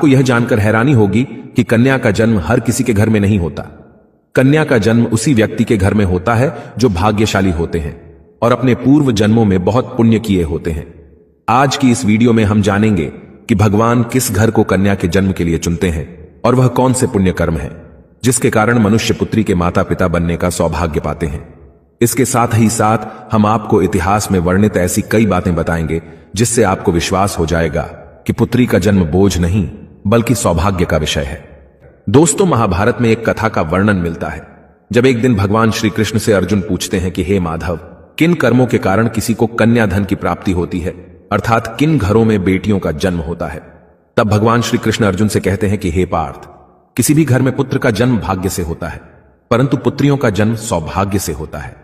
आपको यह जानकर हैरानी होगी कि कन्या का जन्म हर किसी के घर में नहीं होता। कन्या का जन्म उसी व्यक्ति के घर में होता है जो भाग्यशाली होते हैं और अपने पूर्व जन्मों में बहुत पुण्य किए होते हैं। आज की इस वीडियो में हम जानेंगे कि भगवान किस घर को कन्या के जन्म के लिए चुनते हैं और वह कौन से पुण्य कर्म है जिसके कारण मनुष्य पुत्री के माता पिता बनने का सौभाग्य पाते हैं। इसके साथ ही साथ हम आपको इतिहास में वर्णित ऐसी कई बातें बताएंगे जिससे आपको विश्वास हो जाएगा कि पुत्री का जन्म बोझ नहीं बल्कि सौभाग्य का विषय है। दोस्तों, महाभारत में एक कथा का वर्णन मिलता है जब एक दिन भगवान श्री कृष्ण से अर्जुन पूछते हैं कि हे माधव, किन कर्मों के कारण किसी को कन्या धन की प्राप्ति होती है, अर्थात किन घरों में बेटियों का जन्म होता है। तब भगवान श्री कृष्ण अर्जुन से कहते हैं कि हे पार्थ, किसी भी घर में पुत्र का जन्म भाग्य से होता है परंतु पुत्रियों का जन्म सौभाग्य से होता है।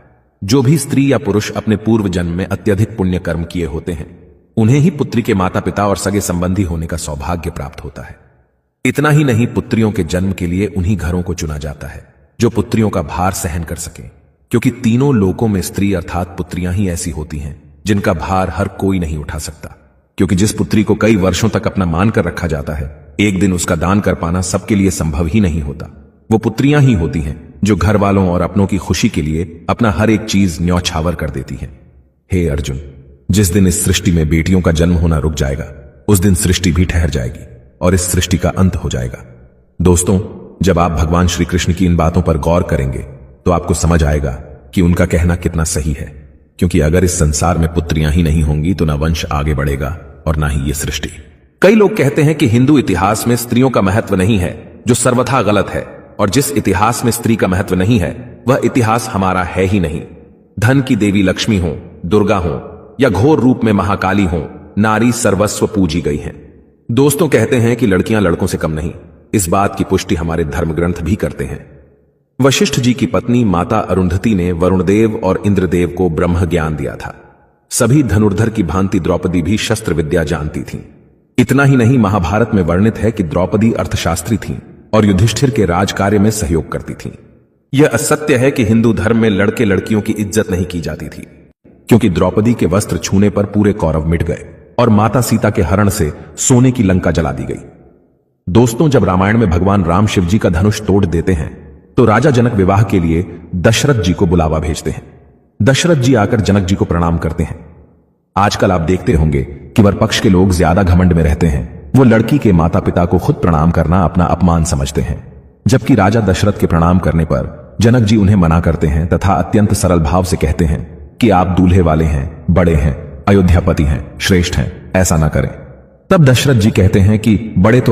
जो भी स्त्री या पुरुष अपने पूर्व जन्म में अत्यधिक पुण्य कर्म किए होते हैं उन्हें ही पुत्री के माता पिता और सगे संबंधी होने का सौभाग्य प्राप्त होता है। इतना ही नहीं, पुत्रियों के जन्म के लिए उन्हीं घरों को चुना जाता है जो पुत्रियों का भार सहन कर सके, क्योंकि तीनों लोकों में स्त्री अर्थात पुत्रियां ही ऐसी होती हैं जिनका भार हर कोई नहीं उठा सकता। क्योंकि जिस पुत्री को कई वर्षों तक अपना मानकर रखा जाता है, एक दिन उसका दान कर पाना सबके लिए संभव ही नहीं होता। वो पुत्रियां ही होती हैं जो घर वालों और अपनों की खुशी के लिए अपना हर एक चीज न्यौछावर कर देती हैं। हे अर्जुन, जिस दिन इस सृष्टि में बेटियों का जन्म होना रुक जाएगा उस दिन सृष्टि भी ठहर जाएगी और इस सृष्टि का अंत हो जाएगा। दोस्तों, जब आप भगवान श्री कृष्ण की इन बातों पर गौर करेंगे तो आपको समझ आएगा कि उनका कहना कितना सही है। क्योंकि अगर इस संसार में पुत्रियां ही नहीं होंगी तो ना वंश आगे बढ़ेगा और ना ही ये सृष्टि। कई लोग कहते हैं कि हिंदू इतिहास में स्त्रियों का महत्व नहीं है, जो सर्वथा गलत है, और जिस इतिहास में स्त्री का महत्व नहीं है वह इतिहास हमारा है ही नहीं। धन की देवी लक्ष्मी हो, दुर्गा हो या घोर रूप में महाकाली हो, नारी सर्वस्व पूजी गई हैं। दोस्तों, कहते हैं कि लड़कियां लड़कों से कम नहीं। इस बात की पुष्टि हमारे धर्म ग्रंथ भी करते हैं। वशिष्ठ जी की पत्नी माता अरुंधति ने वरुणदेव और इंद्रदेव को ब्रह्म ज्ञान दिया था। सभी धनुर्धर की भांति द्रौपदी भी शस्त्र विद्या जानती थीं। इतना ही नहीं, महाभारत में वर्णित है कि द्रौपदी अर्थशास्त्री थीं और युधिष्ठिर के राज कार्य में सहयोग करती थीं। यह असत्य है कि हिंदू धर्म में लड़के लड़कियों की इज्जत नहीं की जाती थी, क्योंकि द्रौपदी के वस्त्र छूने पर पूरे कौरव मिट गए और माता सीता के हरण से सोने की लंका जला दी गई। दोस्तों, जब रामायण में भगवान राम शिव जी का धनुष तोड़ देते हैं तो राजा जनक विवाह के लिए दशरथ जी को बुलावा भेजते हैं। दशरथ जी आकर जनक जी को प्रणाम करते हैं। आजकल आप देखते होंगे कि वर पक्ष के लोग ज्यादा घमंड में रहते हैं। वो लड़की के माता पिता को खुद प्रणाम करना अपना अपमान समझते हैं, जबकि राजा दशरथ के प्रणाम करने पर जनक जी उन्हें मना करते हैं तथा अत्यंत सरल भाव से कहते हैं कि आप दूल्हे वाले हैं, बड़े हैं, अयोध्यापति हैं, श्रेष्ठ हैं, ऐसा ना करें। तब दशरथ जी कहते हैं कि बड़े तो